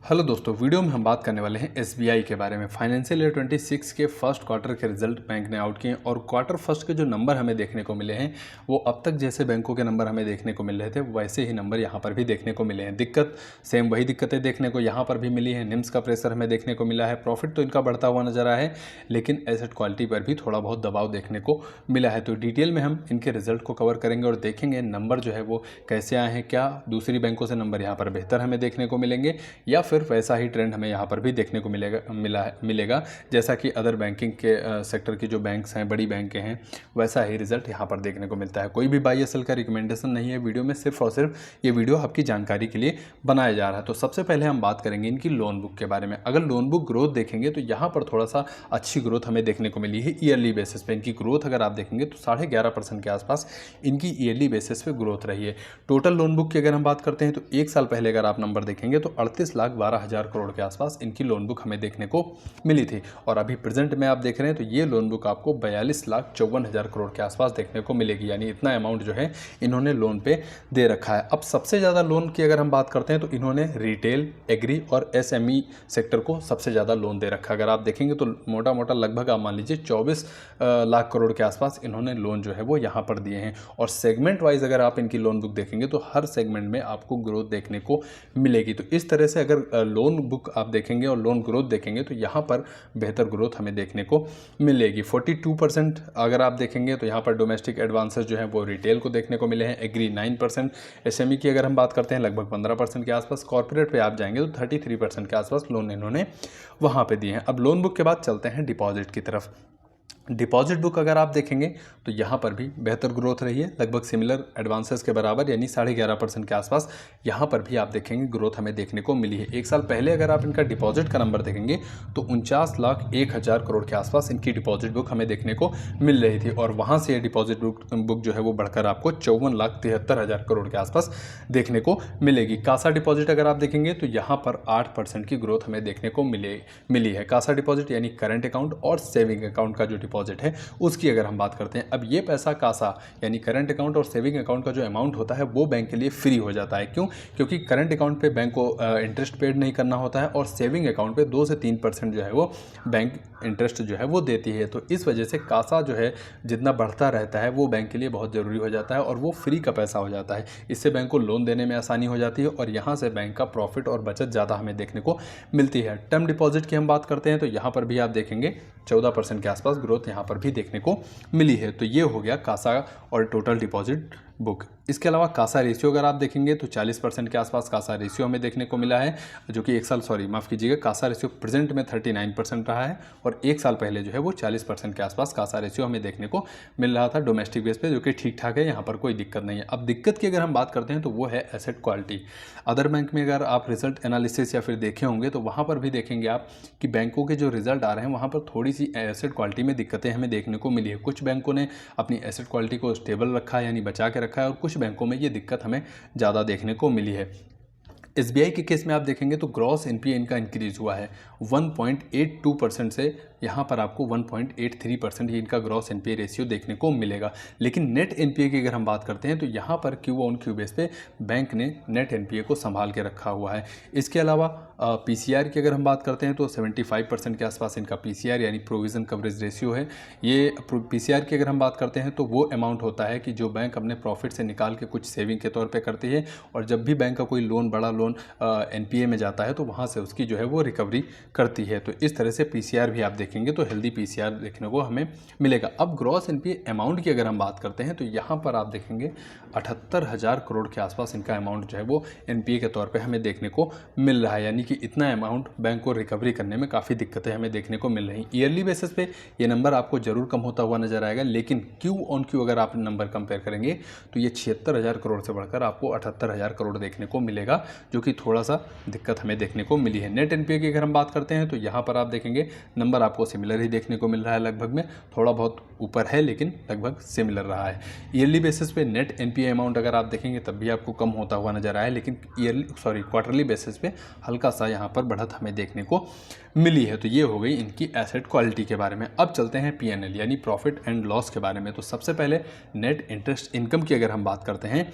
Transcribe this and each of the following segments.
Hello दोस्तों, video में हम बात करने वाले हैं एसबीआई के बारे में। फाइनेंशियल ईयर 26 के फर्स्ट क्वार्टर के रिजल्ट बैंक ने आउट किए और क्वार्टर फर्स्ट के जो नंबर हमें देखने को मिले हैं वो अब तक जैसे बैंकों के नंबर हमें देखने को मिल रहे थे वैसे ही नंबर यहाँ पर भी देखने को मिले हैं। दिक्कत सेम वही दिक्कतें देखने को यहाँ पर भी मिली है। निम्स का प्रेशर हमें देखने को मिला है। प्रॉफिट तो इनका बढ़ता हुआ नजर आया है, लेकिन एसेट क्वालिटी पर भी थोड़ा बहुत दबाव देखने को मिला है। तो डिटेल में हम इनके रिजल्ट को कवर करेंगे और देखेंगे नंबर जो है वो कैसे आए हैं, क्या दूसरी बैंकों से नंबर यहाँ पर बेहतर हमें देखने को मिलेंगे या फिर वैसा ही ट्रेंड हमें यहाँ पर भी देखने को मिलेगा जैसा कि अदर बैंकिंग के सेक्टर की जो बैंक्स हैं, बड़ी बैंकें हैं, वैसा ही रिजल्ट यहाँ पर देखने को मिलता है। कोई भी बाई एस एल का रिकमेंडेशन नहीं है वीडियो में, सिर्फ और सिर्फ ये वीडियो आपकी जानकारी के लिए बनाया जा रहा है। तो सबसे पहले हम बात करेंगे इनकी लोन बुक के बारे में। अगर लोन बुक ग्रोथ देखेंगे तो यहाँ पर थोड़ा सा अच्छी ग्रोथ हमें देखने को मिली है। ईयरली बेसिस पे इनकी ग्रोथ अगर आप देखेंगे तो 11.5% के आसपास इनकी ईयरली बेसिस पे ग्रोथ रही है। टोटल लोन बुक की अगर हम बात करते हैं तो एक साल पहले अगर आप नंबर देखेंगे तो 38,12,000 करोड़ के आसपास इनकी लोन बुक हमें देखने को मिली थी। और अभी प्रेजेंट में आप देख रहे हैं तो ये लोन बुक आपको 42,54,000 करोड़ के आसपास देखने को मिलेगी, यानी इतना अमाउंट जो है इन्होंने लोन पे दे रखा है। अब सबसे ज़्यादा लोन की अगर हम बात करते हैं तो इन्होंने रिटेल, एग्री और एसएमई सेक्टर को सबसे ज़्यादा लोन दे रखा है। अगर आप देखेंगे तो मोटा मोटा लगभग आप मान लीजिए 24 लाख करोड़ के आसपास इन्होंने लोन जो है वो यहाँ पर दिए हैं। और सेगमेंट वाइज अगर आप इनकी लोन बुक देखेंगे तो हर सेगमेंट में आपको ग्रोथ देखने को मिलेगी। तो इस तरह से अगर लोन बुक आप देखेंगे और लोन ग्रोथ देखेंगे तो यहाँ पर बेहतर ग्रोथ हमें देखने को मिलेगी। 42% अगर आप देखेंगे तो यहाँ पर डोमेस्टिक एडवांसेस जो हैं वो रिटेल को देखने को मिले हैं। एग्री 9%, एसएमई की अगर हम बात करते हैं लगभग 15% के आसपास। कॉर्पोरेट पे आप जाएंगे तो 33% के आसपास लोन इन्होंने वहाँ पे दिए हैं। अब लोन बुक के बाद चलते हैं डिपॉजिट की तरफ। डिपॉजिट बुक अगर आप देखेंगे तो यहाँ पर भी बेहतर ग्रोथ रही है, लगभग सिमिलर एडवांसेस के बराबर, यानी 11.5% के आसपास यहाँ पर भी आप देखेंगे ग्रोथ हमें देखने को मिली है। एक साल पहले अगर आप इनका डिपॉजिट का नंबर देखेंगे तो 49,01,000 करोड़ के आसपास इनकी डिपॉजिट बुक हमें देखने को मिल रही थी और वहाँ से ये डिपॉजिट बुक जो है वो बढ़कर आपको 54,73,000 करोड़ के आसपास देखने को मिलेगी। कासा डिपॉजिट अगर आप देखेंगे तो यहाँ पर 8% की ग्रोथ हमें देखने को मिली है। कासा डिपॉजिट यानी करंट अकाउंट और सेविंग अकाउंट का जो डिपॉजिट है उसकी अगर हम बात करते हैं, अब ये पैसा कासा यानी करंट अकाउंट और सेविंग अकाउंट का जो अमाउंट होता है वो बैंक के लिए फ्री हो जाता है। क्यों? क्योंकि करंट अकाउंट पे बैंक को इंटरेस्ट पेड नहीं करना होता है और सेविंग अकाउंट पे 2 से 3% जो है वो बैंक इंटरेस्ट जो है वो देती है। तो इस वजह से कासा जो है जितना बढ़ता रहता है वो बैंक के लिए बहुत ज़रूरी हो जाता है और वो फ्री का पैसा हो जाता है। इससे बैंक को लोन देने में आसानी हो जाती है और यहाँ से बैंक का प्रॉफिट और बचत ज़्यादा हमें देखने को मिलती है। टर्म डिपॉजिट की हम बात करते हैं तो यहाँ पर भी आप देखेंगे 14% के आसपास ग्रोथ यहाँ पर भी देखने को मिली है। तो ये हो गया कासा और टोटल डिपॉजिट बुक। इसके अलावा कासा रेशियो अगर आप देखेंगे तो 40% के आसपास कासा रेशियो हमें देखने को मिला है, जो कि माफ़ कीजिएगा, कासा रेशियो प्रेजेंट में 39% रहा है और एक साल पहले जो है वो 40% के आसपास कासा रेशियो हमें देखने को मिल रहा था डोमेस्टिक बेस पे, जो कि ठीक ठाक है, यहाँ पर कोई दिक्कत नहीं है। अब दिक्कत की अगर हम बात करते हैं तो वो है एसेट क्वालिटी। अदर बैंक में अगर आप रिजल्ट एनालिसिस या फिर देखे होंगे तो वहाँ पर भी देखेंगे आप कि बैंकों के जो रिजल्ट आ रहे हैं वहाँ पर थोड़ी सी एसेट क्वालिटी में दिक्कतें हमें देखने को मिली है। कुछ बैंकों ने अपनी एसेट क्वालिटी को स्टेबल रखा है यानी बचा के रखा है और कुछ बैंकों में ये दिक्कत हमें ज़्यादा देखने को मिली है। एसबीआई के केस में आप देखेंगे तो ग्रॉस एनपीए इनका इंक्रीज हुआ है 1.82% से यहाँ पर आपको 1.83% ये इनका ग्रॉस एनपीए रेशियो देखने को मिलेगा। लेकिन नेट एनपीए की अगर हम बात करते हैं तो यहाँ पर क्यू ऑन क्यू बेस पे बैंक ने नेट एनपीए को संभाल के रखा हुआ है। इसके अलावा पीसीआर की अगर हम बात करते हैं तो 75% के आसपास इनका पीसीआर यानी प्रोविज़न कवरेज रेशियो है। ये पीसीआर की अगर हम बात करते हैं तो वो अमाउंट होता है कि जो बैंक अपने प्रॉफिट से निकाल के कुछ सेविंग के तौर पे करती है और जब भी बैंक का कोई लोन, बड़ा लोन एनपीए में जाता है तो वहाँ से उसकी जो है वो रिकवरी करती है। तो इस तरह से पीसीआर भी आप देखेंगे तो हेल्दी पीसीआर देखने को हमें मिलेगा। अब ग्रॉस एनपीए अमाउंट की अगर हम बात करते हैं तो यहाँ पर आप देखेंगे 78,000 करोड़ के आसपास इनका अमाउंट जो है वो एनपीए के तौर पे हमें देखने को मिल रहा है, यानी कि इतना अमाउंट बैंक को रिकवरी करने में काफ़ी दिक्कतें हमें देखने को मिल रही। ईयरली बेसिस पे ये नंबर आपको जरूर कम होता हुआ नजर आएगा, लेकिन क्यू ऑन क्यू अगर आप नंबर कंपेयर करेंगे तो ये 76,000 करोड़ से बढ़कर आपको 78,000 करोड़ देखने को मिलेगा, जो कि थोड़ा सा दिक्कत हमें देखने को मिली है। नेट एनपीए की अगर हम बात करते हैं तो यहाँ पर आप देखेंगे नंबर आपको सिमिलर ही देखने को मिल रहा है, लगभग में थोड़ा बहुत ऊपर है लेकिन लगभग सिमिलर रहा है। ईयरली बेसिस पे नेट एनपीए अमाउंट अगर आप देखेंगे तब भी आपको कम होता हुआ नजर आया, लेकिन क्वार्टरली बेसिस पे हल्का सा यहाँ पर बढ़त हमें देखने को मिली है। तो ये हो गई इनकी एसेट क्वालिटी के बारे में। अब चलते हैं पीएनएल यानी प्रॉफिट एंड लॉस के बारे में। तो सबसे पहले नेट इंटरेस्ट इनकम की अगर हम बात करते हैं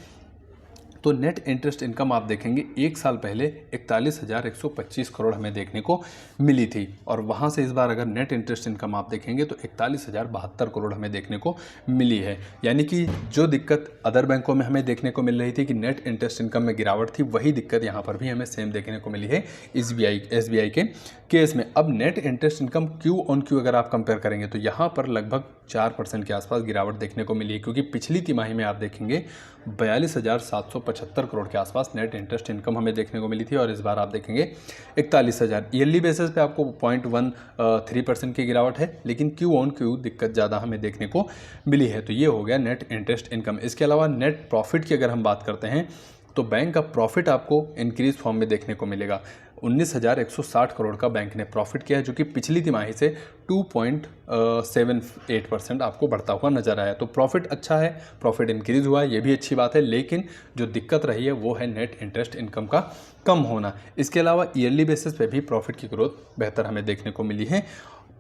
तो नेट इंटरेस्ट इनकम आप देखेंगे एक साल पहले 41,125 करोड़ हमें देखने को मिली थी, और वहाँ से इस बार अगर नेट इंटरेस्ट इनकम आप देखेंगे तो 41,072 करोड़ हमें देखने को मिली है। यानी कि जो दिक्कत अदर बैंकों में हमें देखने को मिल रही थी कि नेट इंटरेस्ट इनकम में गिरावट थी, वही दिक्कत यहाँ पर भी हमें सेम देखने को मिली है एसबीआई के केस में। अब net interest income Q on Q अगर आप कंपेयर करेंगे तो यहाँ पर लगभग 4% के आसपास गिरावट देखने को मिली है, क्योंकि पिछली तिमाही में आप देखेंगे 42,775 करोड़ के आसपास नेट इंटरेस्ट इनकम हमें देखने को मिली थी, और इस बार आप देखेंगे 41,000। ईयरली बेसिस पे आपको 0.13% की गिरावट है, लेकिन क्यू ऑन क्यू दिक्कत ज़्यादा हमें देखने को मिली है। तो ये हो गया नेट इंटरेस्ट इनकम। इसके अलावा नेट प्रॉफिट की अगर हम बात करते हैं तो बैंक का प्रॉफिट आपको इंक्रीज फॉर्म में देखने को मिलेगा। 19,160 करोड़ का बैंक ने प्रॉफिट किया है, जो कि पिछली तिमाही से 2.78% आपको बढ़ता हुआ नजर आया। तो प्रॉफिट अच्छा है, प्रॉफिट इंक्रीज हुआ है, ये भी अच्छी बात है, लेकिन जो दिक्कत रही है वो है नेट इंटरेस्ट इनकम का कम होना। इसके अलावा ईयरली बेसिस पे भी प्रॉफिट की ग्रोथ बेहतर हमें देखने को मिली है।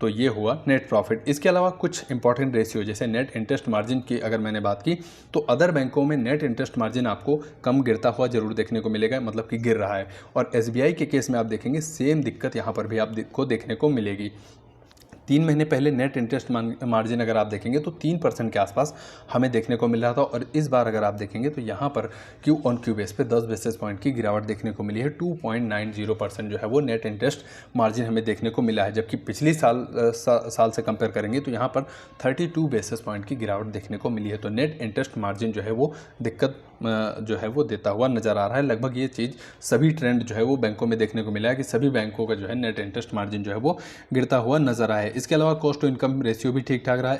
तो ये हुआ नेट प्रॉफिट। इसके अलावा कुछ इंपॉर्टेंट रेशियो, जैसे नेट इंटरेस्ट मार्जिन की अगर मैंने बात की तो अदर बैंकों में नेट इंटरेस्ट मार्जिन आपको कम गिरता हुआ जरूर देखने को मिलेगा, मतलब कि गिर रहा है। और एसबीआई के केस में आप देखेंगे सेम दिक्कत यहाँ पर भी आपको देखने को मिलेगी। 3 महीने पहले नेट इंटरेस्ट मार्जिन अगर आप देखेंगे तो 3% के आसपास हमें देखने को मिल रहा था, और इस बार अगर आप देखेंगे तो यहाँ पर क्यू ऑन क्यू बेस पे 10 बेसिस पॉइंट की गिरावट देखने को मिली है। 2.90% जो है वो नेट इंटरेस्ट मार्जिन हमें देखने को मिला है, जबकि पिछली साल से कंपेयर करेंगे तो यहाँ पर 32 बेसिस पॉइंट की गिरावट देखने को मिली है। तो नेट इंटरेस्ट मार्जिन जो है वो दिक्कत जो है वो देता हुआ नज़र आ रहा है। लगभग ये चीज़ सभी ट्रेंड जो है वो बैंकों में देखने को मिला है कि सभी बैंकों का जो है नेट इंटरेस्ट मार्जिन जो है वो गिरता हुआ नजर आया है। इसके अलावा कॉस्ट टू इनकम रेशियो भी ठीक ठाक रहा है,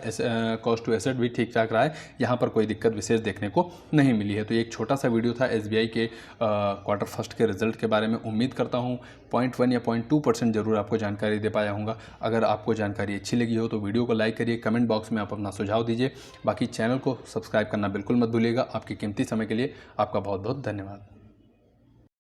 कॉस्ट टू एसेट भी ठीक ठाक रहा है, यहाँ पर कोई दिक्कत विशेष देखने को नहीं मिली है। तो एक छोटा सा वीडियो था एसबीआई के क्वार्टर फर्स्ट के रिजल्ट के बारे में। उम्मीद करता हूँ 0.1 या 0.2% जरूर आपको जानकारी दे पाया हूँगा। अगर आपको जानकारी अच्छी लगी हो तो वीडियो को लाइक करिए, कमेंट बॉक्स में आप अपना सुझाव दीजिए। बाकी चैनल को सब्सक्राइब करना बिल्कुल मत भूलिएगा। आपकी कीमती समय के लिए आपका बहुत बहुत धन्यवाद।